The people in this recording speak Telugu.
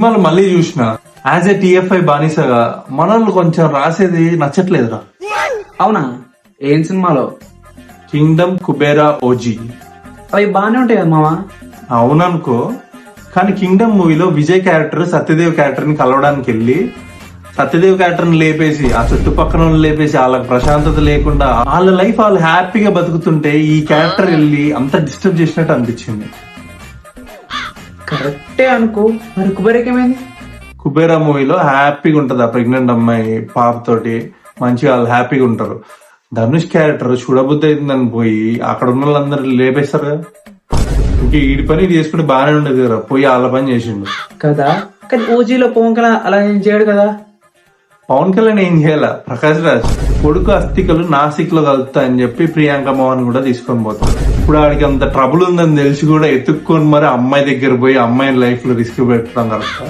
సినిమాలు మళ్ళీ చూసిన యాజ్ ఏ టిఎఫ్ఐ బానిసగా మనల్ని కొంచెం రాసేది నచ్చట్లేదురా. అవునా? ఏం సినిమాలో? Kingdom Kubera OG. అవి బాగానే ఉంటాయి కదా మావా. అవుననుకో, కానీ కింగ్డమ్ మూవీలో విజయ్ క్యారెక్టర్ సత్యదేవ్ క్యారెక్టర్ ని కలవడానికి వెళ్ళి సత్యదేవ్ క్యారెక్టర్ ని లేపేసి ఆ చుట్టుపక్కల లేపేసి వాళ్ళకి ప్రశాంతత లేకుండా వాళ్ళ లైఫ్ వాళ్ళు హ్యాపీగా బతుకుతుంటే ఈ క్యారెక్టర్ వెళ్ళి అంత డిస్టర్బ్ చేసినట్టు అనిపించింది. కరెక్టే అనుకో, మరి కుబేరకేమైంది? కుబేరా మూవీలో హ్యాపీగా ఉంటది ఆ ప్రెగ్నెంట్ అమ్మాయి పాపతోటి, మంచిగా వాళ్ళు హ్యాపీగా ఉంటారు. ధనుష్ క్యారెక్టర్ చూడబుద్ధి అవుతుందని పోయి అక్కడ ఉన్న వాళ్ళందరూ లేపేస్తారు కదా. ఇంక ఈడి పని చేసుకుంటే బాగానే ఉండేది కదా, పోయి వాళ్ళ పని చేసిండు కదా. కానీ ఓజీలో పవన్ కళ్యాణ్ అలా ఏం చేయడు కదా. పవన్ కళ్యాణ్ ఏం చేయాల, ప్రకాష్ రాజ్ కొడుకు అస్థికలు నాసిక్ లో కలుపుతాయని చెప్పి ప్రియాంక మోహన్ కూడా తీసుకొని పోతారు. ఇప్పుడు ఆడికి అంత ట్రబుల్ ఉందని తెలిసి కూడా ఎత్తుక్కొని మరి అమ్మాయి దగ్గర పోయి అమ్మాయి లైఫ్ లో రిస్క్ పెట్టడం కరెక్ట్.